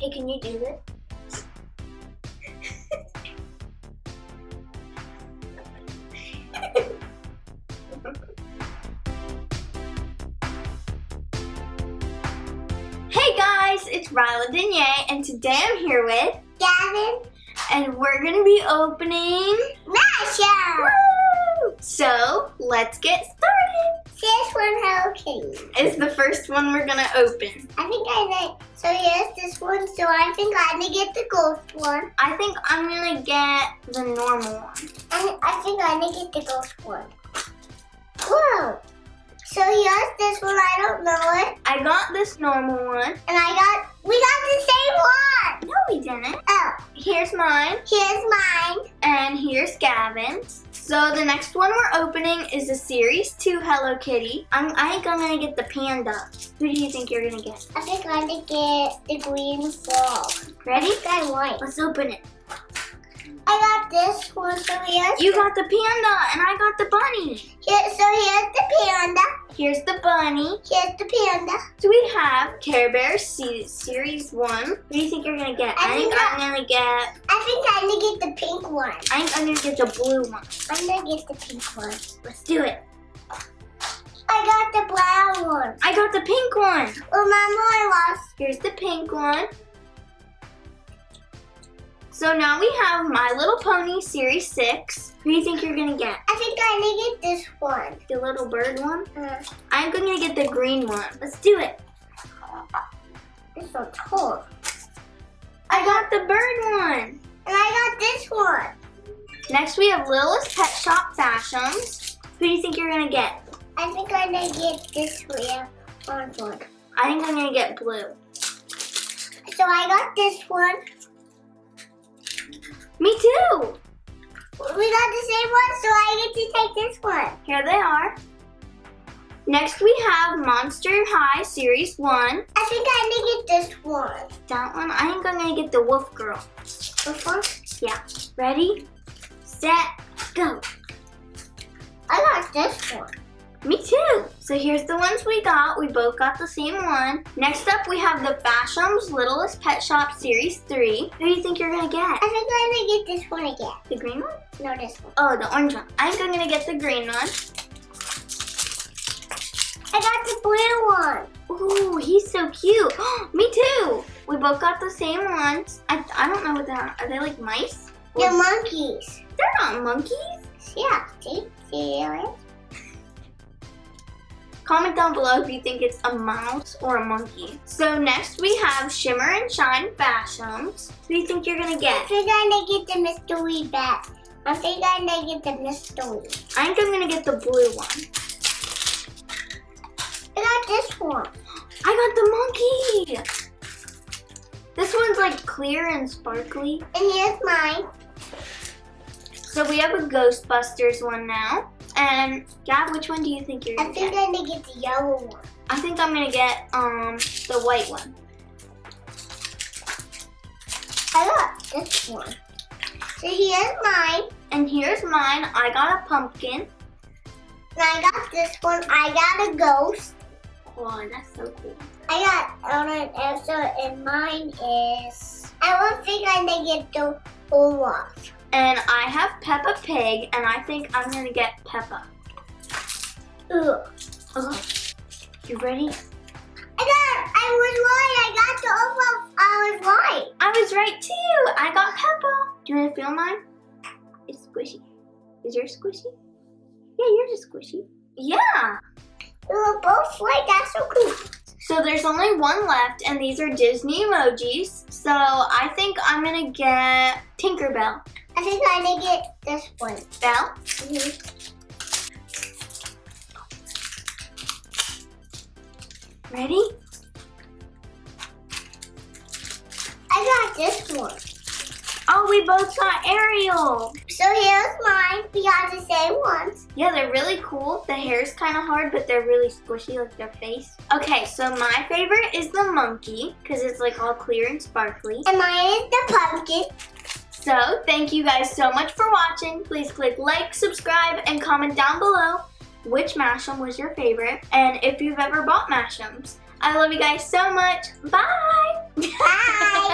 Hey, can you do this? Hey guys, it's Rilyn Dinyae, and today I'm here with Godwin, and we're gonna be opening Mashems. Woo! So let's get started. This one, Hello Kitty. Is the first one we're gonna open. I think I like. So here's this one. So I think I'm gonna get the ghost one. I think I'm gonna get the normal one. I think I'm gonna get the ghost one. Whoa. So here's this one. I don't know it. I got this normal one. And we got the same one. No, we didn't. Oh, Here's mine, here's mine. and here's Gavin's. So the next one we're opening is a Series 2 Hello Kitty. I think I'm gonna get the panda. Who do you think you're gonna get? I think I'm gonna get the green frog. Ready? I white. Let's open it. I got this one. So here's You got the panda, and I got the bunny. here's the panda. Here's the bunny. Here's the panda. So we have Care Bear Series 1. Who do you think you're gonna get? I think I'm gonna get the pink one. I think I'm gonna get the blue one. I'm gonna get the pink one. Let's do it. I got the brown one. I got the pink one. Remember I lost. Here's the pink one. So now we have My Little Pony Series 6. Who do you think you're gonna get? I think I'm gonna get this one. The little bird one? I'm gonna get the green one. Let's do it. This one's cool. I got the bird one. And I got this one. Next we have Littlest Pet Shop Fashems. Who do you think you're gonna get? I think I'm gonna get this orange one. I think I'm gonna get blue. So I got this one. Me too. We got the same one, so I get to take this one. Here they are. Next we have Monster High Series 1. I think I'm gonna get this one. That one, I think I'm gonna get the Wolf Girl. This one? Yeah. Ready, set, go. I got this one. Me too. So here's the ones we got. We both got the same one. Next up we have the Fashems Littlest Pet Shop Series 3. Who do you think you're gonna get? I think I'm gonna get this one again. The green one? No, this one. Oh, the orange one. I think I'm gonna get the green one. I got the blue one. Ooh, he's so cute. Me too. We both got the same ones. I don't know what they are. Are they like mice? They're monkeys. They're not monkeys. Yeah, see it? Comment down below if you think it's a mouse or a monkey. So next we have Shimmer and Shine Fashems. Who do you think you're gonna I get? think I'm gonna get the mystery bat. I think I'm gonna get the mystery. I think I'm gonna get the blue one. I got this one. I got the monkey. This one's like clear and sparkly. And here's mine. So we have a Ghostbusters one now. And Gab, which one do you think you're I gonna think get? I'm gonna get the yellow one. I think I'm gonna get the white one. I got this one. So here's mine. And here's mine. I got a pumpkin. And I got this one. I got a ghost. Oh, that's so cool. I got and mine is. I don't think I'm gonna get the Olaf. And I have Peppa Pig, and I think I'm gonna get Peppa. Ugh. Okay. You ready? I was right. I got the Olaf. I was right. I was right too. I got Peppa. Do you want to feel mine? It's squishy. Is yours squishy? Yeah, yours is squishy. Yeah. We were both right. That's so cool. So there's only one left, and these are Disney emojis. So I think I'm gonna get Tinkerbell. I think I'm gonna get this one. Belle? Ready? I got this one. Oh, we both got Ariel. So here's mine. We got the same ones. Yeah, they're really cool. The hair is kind of hard, but they're really squishy, like their face. Okay, so my favorite is the monkey, because it's like all clear and sparkly. And mine is the pumpkin. So, thank you guys so much for watching. Please click like, subscribe, and comment down below which Mashem was your favorite, and if you've ever bought Mashems. I love you guys so much. Bye! Bye!